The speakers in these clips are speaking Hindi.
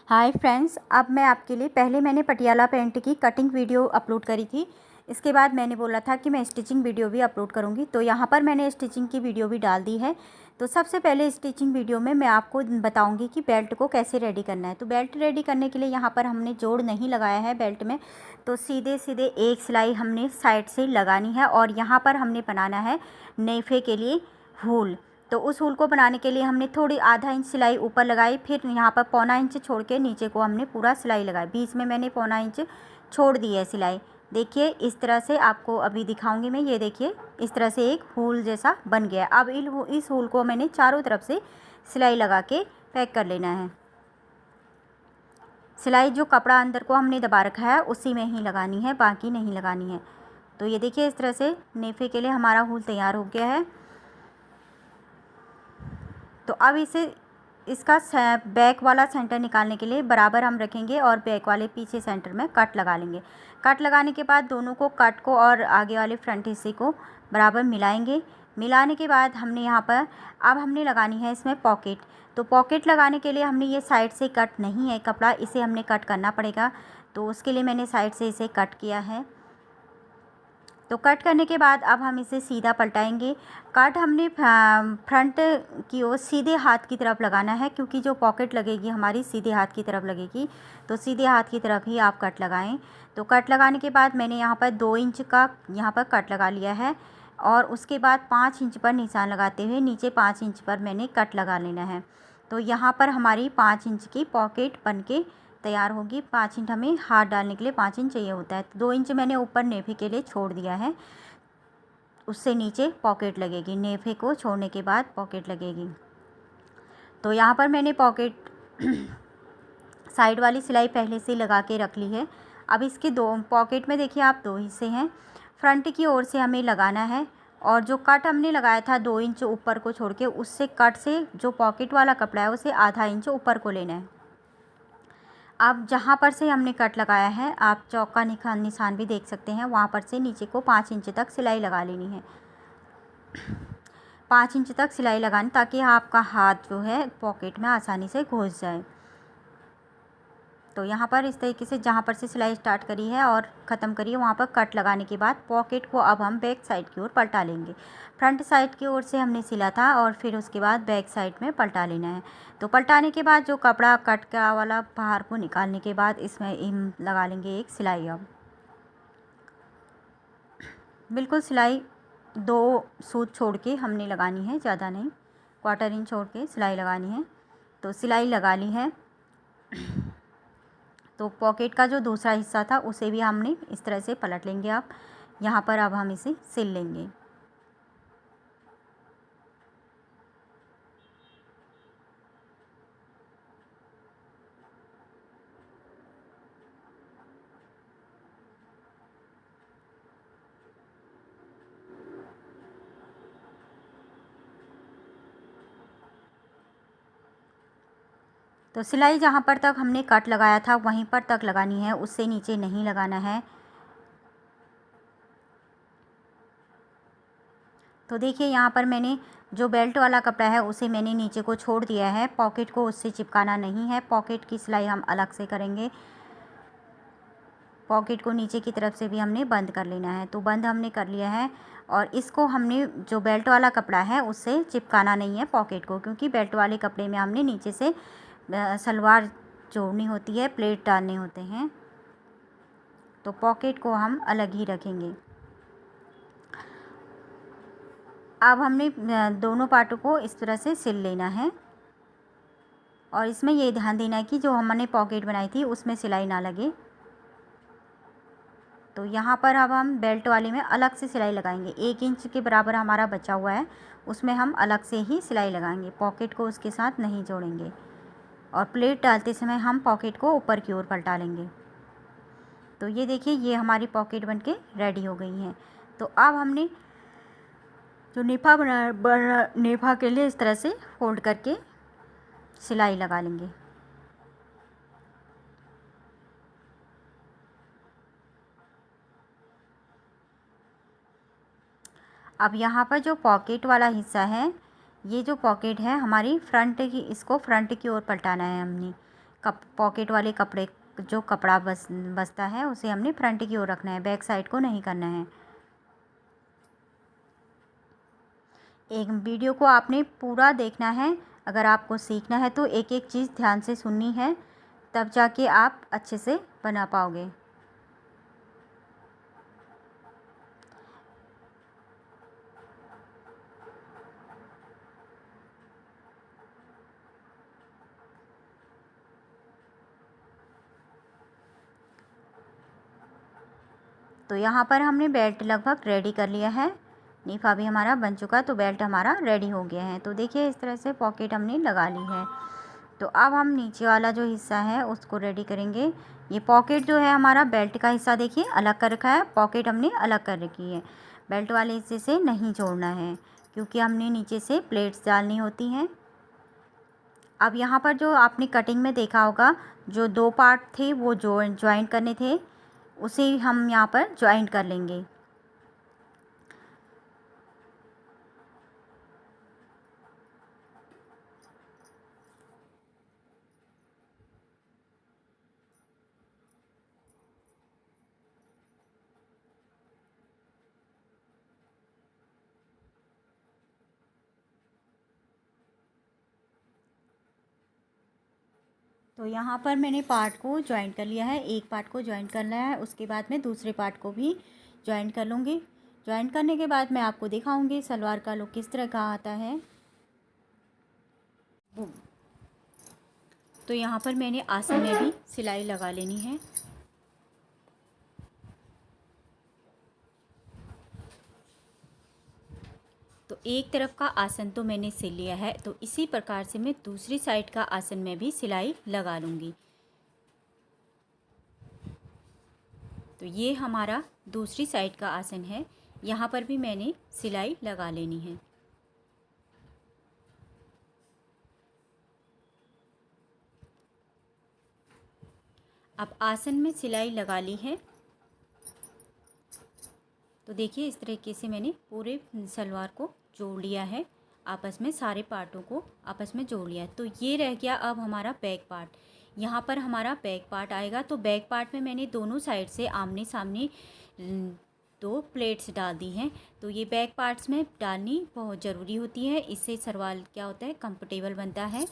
हाय फ्रेंड्स, अब मैं आपके लिए पहले मैंने पटियाला पैंट की कटिंग वीडियो अपलोड करी थी। इसके बाद मैंने बोला था कि मैं स्टिचिंग वीडियो भी अपलोड करूंगी, तो यहाँ पर मैंने स्टिचिंग की वीडियो भी डाल दी है। तो सबसे पहले स्टिचिंग वीडियो में मैं आपको बताऊंगी कि बेल्ट को कैसे रेडी करना है। तो बेल्ट रेडी करने के लिए यहाँ पर हमने जोड़ नहीं लगाया है बेल्ट में, तो सीधे सीधे एक सिलाई हमने साइड से लगानी है और यहाँ पर हमने बनाना है नेफे के लिए हुल। तो उस हुल को बनाने के लिए हमने थोड़ी आधा इंच सिलाई ऊपर लगाई, फिर यहाँ पर पौना इंच छोड़ के नीचे को हमने पूरा सिलाई लगाई। बीच में मैंने पौना इंच छोड़ दी है सिलाई। देखिए इस तरह से आपको अभी दिखाऊंगी मैं। ये देखिए इस तरह से एक हुल जैसा बन गया। अब इस हुल को मैंने चारों तरफ से सिलाई लगा के पैक कर लेना है। सिलाई जो कपड़ा अंदर को हमने दबा रखा है उसी में ही लगानी है, बाकी नहीं लगानी है। तो ये देखिए इस तरह से नेफे के लिए हमारा हुल तैयार हो गया है। तो अब इसका बैक वाला सेंटर निकालने के लिए बराबर हम रखेंगे और बैक वाले पीछे सेंटर में कट लगा लेंगे। कट लगाने के बाद दोनों को, कट को और आगे वाले फ्रंट हिस्से को बराबर मिलाएंगे। मिलाने के बाद हमने यहाँ पर अब हमने लगानी है इसमें पॉकेट। तो पॉकेट लगाने के लिए हमने ये साइड से कट नहीं है कपड़ा, इसे हमने कट करना पड़ेगा। तो उसके लिए मैंने साइड से इसे कट किया है। तो कट करने के बाद अब हम इसे सीधा पलटाएंगे। कट हमने फ्रंट की ओर सीधे हाथ की तरफ लगाना है, क्योंकि जो पॉकेट लगेगी हमारी सीधे हाथ की तरफ लगेगी। तो सीधे हाथ की तरफ ही आप कट लगाएं। तो कट लगाने के बाद मैंने यहाँ पर 2 इंच का यहाँ पर कट लगा लिया है और उसके बाद 5 इंच पर निशान लगाते हुए नीचे 5 इंच पर मैंने कट लगा लेना है। तो यहाँ पर हमारी 5 इंच की पॉकेट बन के तैयार होगी। 5 इंच हमें हाथ डालने के लिए 5 इंच चाहिए होता है। तो 2 इंच मैंने ऊपर नेफे के लिए छोड़ दिया है, उससे नीचे पॉकेट लगेगी। नेफे को छोड़ने के बाद पॉकेट लगेगी। तो यहाँ पर मैंने पॉकेट साइड वाली सिलाई पहले से लगा के रख ली है। अब इसके दो पॉकेट में देखिए आप 2 हिस्से हैं। फ्रंट की ओर से हमें लगाना है और जो कट हमने लगाया था 2 इंच ऊपर को छोड़ के, उससे कट से जो पॉकेट वाला कपड़ा है उसे आधा इंच ऊपर को लेना है। अब जहाँ पर से हमने कट लगाया है, आप चौक का निशान भी देख सकते हैं, वहाँ पर से नीचे को 5 इंच तक सिलाई लगा लेनी है। 5 इंच तक सिलाई लगानी, ताकि आपका हाथ जो है पॉकेट में आसानी से घुस जाए। तो यहाँ पर इस तरीके से जहाँ पर से सिलाई स्टार्ट करी है और ख़त्म करी है वहाँ पर कट लगाने के बाद पॉकेट को अब हम बैक साइड की ओर पलटा लेंगे। फ्रंट साइड की ओर से हमने सिला था और फिर उसके बाद बैक साइड में पलटा लेना है। तो पलटाने के बाद जो कपड़ा कट का वाला बाहर को निकालने के बाद इसमें हम लगा लेंगे एक सिलाई। अब बिल्कुल सिलाई 2 सूत छोड़ के हमने लगानी है, ज़्यादा नहीं, 1/4 इंच छोड़ के सिलाई लगानी है। तो सिलाई लगा ली है। तो पॉकेट का जो दूसरा हिस्सा था उसे भी हमने इस तरह से पलट लेंगे। आप यहाँ पर अब हम इसे सिल लेंगे। तो सिलाई जहाँ पर तक हमने कट लगाया था वहीं पर तक लगानी है, उससे नीचे नहीं लगाना है। तो देखिए यहाँ पर मैंने जो बेल्ट वाला कपड़ा है उसे मैंने नीचे को छोड़ दिया है, पॉकेट को उससे चिपकाना नहीं है। पॉकेट की सिलाई हम अलग से करेंगे। पॉकेट को नीचे की तरफ से भी हमने बंद कर लेना है। तो बंद हमने कर लिया है और इसको हमने जो बेल्ट वाला कपड़ा है उससे चिपकाना नहीं है पॉकेट को, क्योंकि बेल्ट वाले कपड़े में हमने नीचे से सलवार जोड़नी होती है, प्लेट डालने होते हैं। तो पॉकेट को हम अलग ही रखेंगे। अब हमने दोनों पार्टों को इस तरह से सिल लेना है और इसमें ये ध्यान देना है कि जो हमने पॉकेट बनाई थी उसमें सिलाई ना लगे। तो यहाँ पर अब हम बेल्ट वाले में अलग से सिलाई लगाएंगे। 1 इंच के बराबर हमारा बचा हुआ है, उसमें हम अलग से ही सिलाई लगाएंगे, पॉकेट को उसके साथ नहीं जोड़ेंगे। और प्लेट डालते समय हम पॉकेट को ऊपर की ओर पलटा लेंगे। तो ये देखिए ये हमारी पॉकेट बनके रेडी हो गई है। तो अब हमने जो नेफा के लिए इस तरह से फोल्ड करके सिलाई लगा लेंगे। अब यहाँ पर जो पॉकेट वाला हिस्सा है, ये जो पॉकेट है हमारी फ्रंट की, इसको फ्रंट की ओर पलटाना है हमने। पॉकेट वाले कपड़े जो कपड़ा बचता है उसे हमने फ्रंट की ओर रखना है, बैक साइड को नहीं करना है। एक वीडियो को आपने पूरा देखना है। अगर आपको सीखना है तो एक एक चीज़ ध्यान से सुननी है, तब जाके आप अच्छे से बना पाओगे। तो यहाँ पर हमने बेल्ट लगभग रेडी कर लिया है, नीफा भी हमारा बन चुका है, तो बेल्ट हमारा रेडी हो गया है। तो देखिए इस तरह से पॉकेट हमने लगा ली है। तो अब हम नीचे वाला जो हिस्सा है उसको रेडी करेंगे। ये पॉकेट जो है हमारा बेल्ट का हिस्सा देखिए अलग कर रखा है, पॉकेट हमने अलग कर रखी है। बेल्ट वाले हिस्से से नहीं जोड़ना है क्योंकि हमने नीचे से प्लेट्स डालनी होती हैं। अब यहाँ पर जो आपने कटिंग में देखा होगा, जो 2 पार्ट थे वो ज्वाइंट करने थे, उसे हम यहाँ पर ज्वाइंट कर लेंगे। तो यहाँ पर मैंने पार्ट को ज्वाइंट कर लिया है, एक पार्ट को ज्वाइंट करना है, उसके बाद मैं दूसरे पार्ट को भी ज्वाइंट कर लूँगी। ज्वाइंट करने के बाद मैं आपको दिखाऊंगी सलवार का लुक किस तरह का आता है। तो यहाँ पर मैंने आसन में भी सिलाई लगा लेनी है। तो एक तरफ का आसन तो मैंने सिल लिया है, तो इसी प्रकार से मैं दूसरी साइड का आसन में भी सिलाई लगा लूँगी। तो ये हमारा दूसरी साइड का आसन है, यहाँ पर भी मैंने सिलाई लगा लेनी है। अब आसन में सिलाई लगा ली है, तो देखिए इस तरीके से मैंने पूरे सलवार को जोड़ लिया है, आपस में सारे पार्टों को आपस में जोड़ लिया है। तो ये रह गया अब हमारा बैक पार्ट। यहाँ पर हमारा बैक पार्ट आएगा। तो बैक पार्ट में मैंने दोनों साइड से आमने सामने 2 प्लेट्स डाल दी हैं। तो ये बैक पार्ट्स में डालनी बहुत ज़रूरी होती है, इससे सलवार क्या होता है कंफर्टेबल बनता है।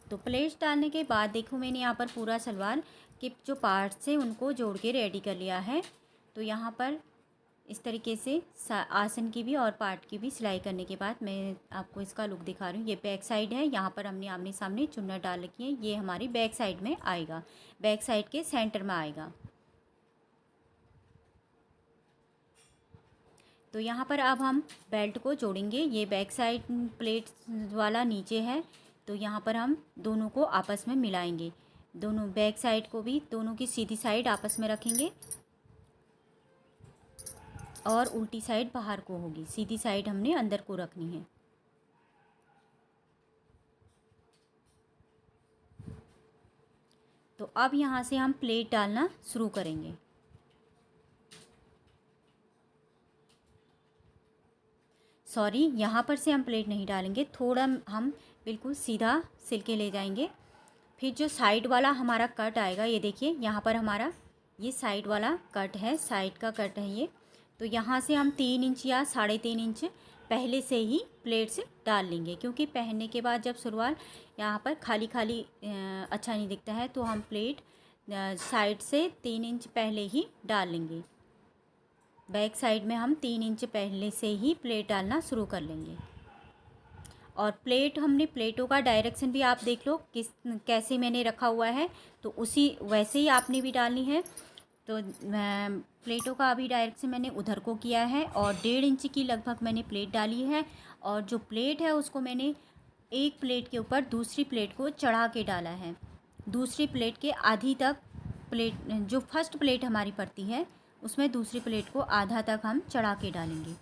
तो प्लेट्स डालने के बाद देखो मैंने यहाँ पर पूरा सलवार के जो पार्ट्स थे उनको जोड़ के रेडी कर लिया है। तो यहाँ पर इस तरीके से आसन की भी और पार्ट की भी सिलाई करने के बाद मैं आपको इसका लुक दिखा रही हूँ। ये बैक साइड है, यहाँ पर हमने आमने सामने चुन्नट डाल रखी है, ये हमारी बैक साइड में आएगा, बैक साइड के सेंटर में आएगा। तो यहाँ पर अब हम बेल्ट को जोड़ेंगे। ये बैक साइड प्लेट वाला नीचे है, तो यहाँ पर हम दोनों को आपस में मिलाएंगे। दोनों बैक साइड को भी दोनों की सीधी साइड आपस में रखेंगे और उल्टी साइड बाहर को होगी, सीधी साइड हमने अंदर को रखनी है। तो अब यहाँ से हम प्लेट डालना शुरू करेंगे। सॉरी, यहाँ पर से हम प्लेट नहीं डालेंगे, थोड़ा हम बिल्कुल सीधा सिल के ले जाएंगे। फिर जो साइड वाला हमारा कट आएगा, ये देखिए यहाँ पर हमारा ये साइड वाला कट है, साइड का कट है ये। तो यहाँ से हम 3 इंच या 3.5 इंच पहले से ही प्लेट्स डाल लेंगे, क्योंकि पहनने के बाद जब सलवार यहाँ पर खाली खाली अच्छा नहीं दिखता है, तो हम प्लेट साइड से 3 इंच पहले ही डाल लेंगे। बैक साइड में हम 3 इंच पहले से ही प्लेट डालना शुरू कर लेंगे। और प्लेट हमने प्लेटों का डायरेक्शन भी आप देख लो कैसे मैंने रखा हुआ है, तो उसी वैसे ही आपने भी डालनी है। तो प्लेटों का अभी डायरेक्शन मैंने उधर को किया है और 1.5 इंच की लगभग मैंने प्लेट डाली है। और जो प्लेट है उसको मैंने एक प्लेट के ऊपर दूसरी प्लेट को चढ़ा के डाला है। दूसरी प्लेट के आधी तक प्लेट, जो फर्स्ट प्लेट हमारी पड़ती है उसमें दूसरी प्लेट को आधा तक हम चढ़ा के डालेंगे।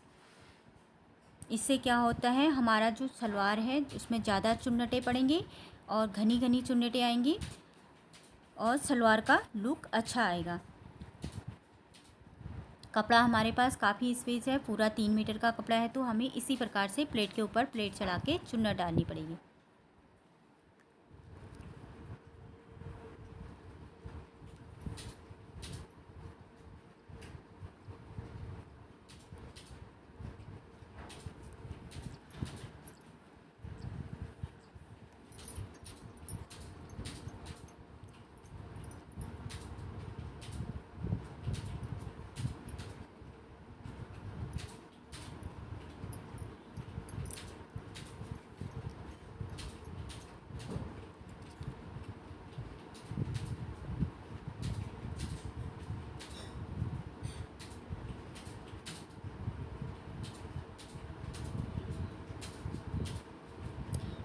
इससे क्या होता है, हमारा जो सलवार है उसमें ज़्यादा चुन्नटें पड़ेंगी और घनी घनी चुन्नटें आएंगी और सलवार का लुक अच्छा आएगा। कपड़ा हमारे पास काफ़ी स्पेस है, पूरा 3 मीटर का कपड़ा है, तो हमें इसी प्रकार से प्लेट के ऊपर प्लेट चढ़ा के चुन्नट डालनी पड़ेगी।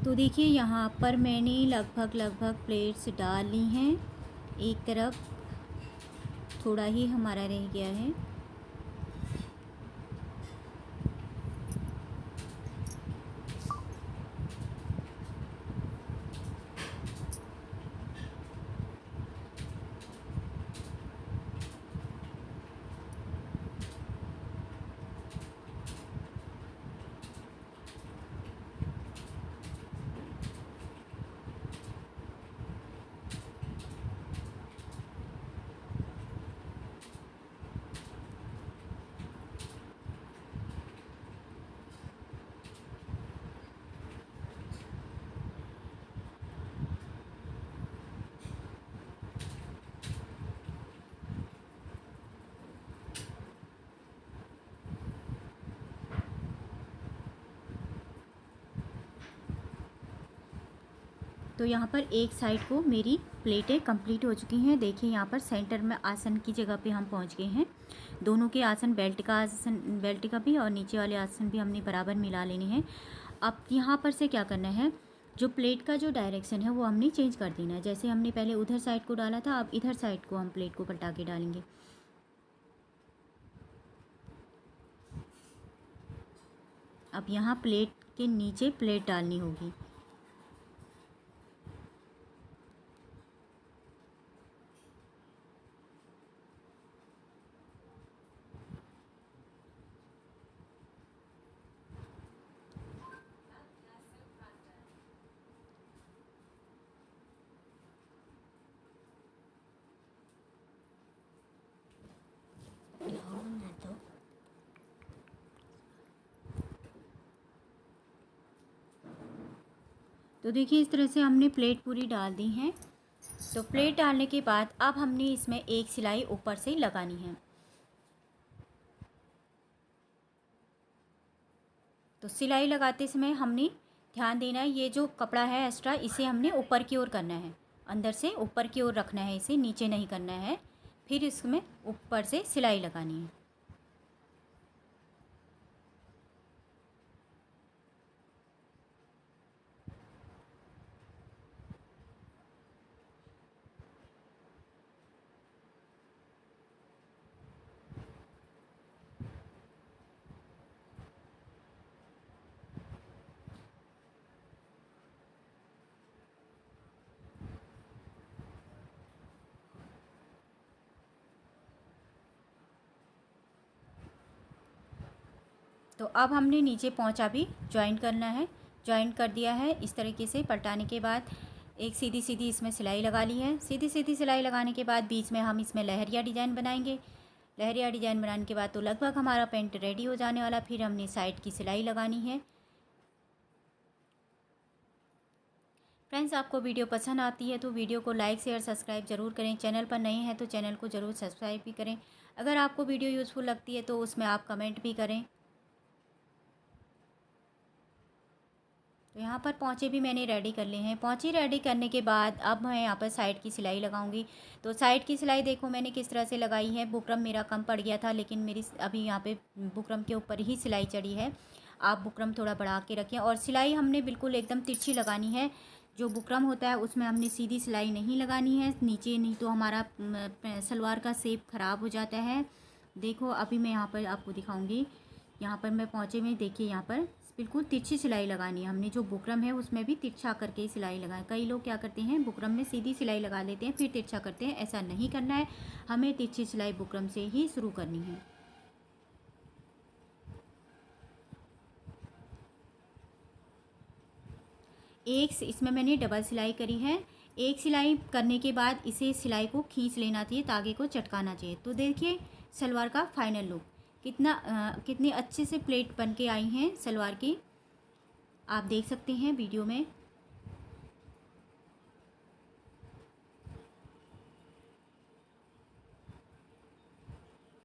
तो देखिए यहाँ पर मैंने लगभग प्लेट्स डाल ली हैं। एक तरफ थोड़ा ही हमारा रह गया है। तो यहाँ पर एक साइड को मेरी प्लेटें कंप्लीट हो चुकी हैं। देखिए यहाँ पर सेंटर में आसन की जगह पे हम पहुँच गए हैं। दोनों के आसन, बेल्ट का आसन, बेल्ट का भी और नीचे वाले आसन भी हमने बराबर मिला लेने हैं। अब यहाँ पर से क्या करना है, जो प्लेट का जो डायरेक्शन है वो हमने चेंज कर देना है। जैसे हमने पहले उधर साइड को डाला था, अब इधर साइड को हम प्लेट को पलटा के डालेंगे। अब यहाँ प्लेट के नीचे प्लेट डालनी होगी। तो देखिए इस तरह से हमने प्लेट पूरी डाल दी हैं। तो प्लेट डालने के बाद अब हमने इसमें एक सिलाई ऊपर से लगानी है। तो सिलाई लगाते समय हमने ध्यान देना है, ये जो कपड़ा है एक्स्ट्रा, इसे हमने ऊपर की ओर करना है, अंदर से ऊपर की ओर रखना है, इसे नीचे नहीं करना है। फिर इसमें ऊपर से सिलाई लगानी है। तो अब हमने नीचे पहुंचा भी ज्वाइन करना है। ज्वाइन कर दिया है। इस तरीके से पलटाने के बाद एक सीधी सीधी इसमें सिलाई लगा ली है। सीधी सीधी सिलाई लगाने के बाद बीच में हम इसमें लहरिया डिज़ाइन बनाएंगे। लहरिया डिज़ाइन बनाने के बाद तो लगभग हमारा पेंट रेडी हो जाने वाला। फिर हमने साइड की सिलाई लगानी है। फ्रेंड्स, आपको वीडियो पसंद आती है तो वीडियो को लाइक शेयर सब्सक्राइब ज़रूर करें। चैनल पर नए हैं तो चैनल को ज़रूर सब्सक्राइब भी करें। अगर आपको वीडियो यूज़फुल लगती है तो उसमें आप कमेंट भी करें। तो यहाँ पर पौंचे भी मैंने रेडी कर लिए हैं। पौंचे रेडी करने के बाद अब मैं यहाँ पर साइड की सिलाई लगाऊंगी। तो साइड की सिलाई देखो मैंने किस तरह से लगाई है। बुकरम मेरा कम पड़ गया था, लेकिन मेरी अभी यहाँ पे बुकरम के ऊपर ही सिलाई चढ़ी है। आप बुकरम थोड़ा बढ़ा के रखें। और सिलाई हमने बिल्कुल एकदम तिरछी लगानी है। जो बुकरम होता है उसमें हमने सीधी सिलाई नहीं लगानी है नीचे, नहीं तो हमारा सलवार का शेप ख़राब हो जाता है। देखो अभी मैं यहाँ पर आपको दिखाऊँगी। यहाँ पर मैं पौंचे में देखिए यहाँ पर बिल्कुल तिरछी सिलाई लगानी है। हमने जो बुकरम है उसमें भी तिरछा करके ही सिलाई लगाए। कई लोग क्या करते हैं, बुकरम में सीधी सिलाई लगा लेते हैं फिर तिरछा करते हैं। ऐसा नहीं करना है, हमें तिरछी सिलाई बुकरम से ही शुरू करनी है। एक इसमें मैंने डबल सिलाई करी है। एक सिलाई करने के बाद इसे सिलाई को खींच लेना चाहिए, तागे को चटकाना चाहिए। तो देखिए सलवार का फाइनल लुक कितनी अच्छे से प्लेट बन के आई हैं सलवार की, आप देख सकते हैं वीडियो में।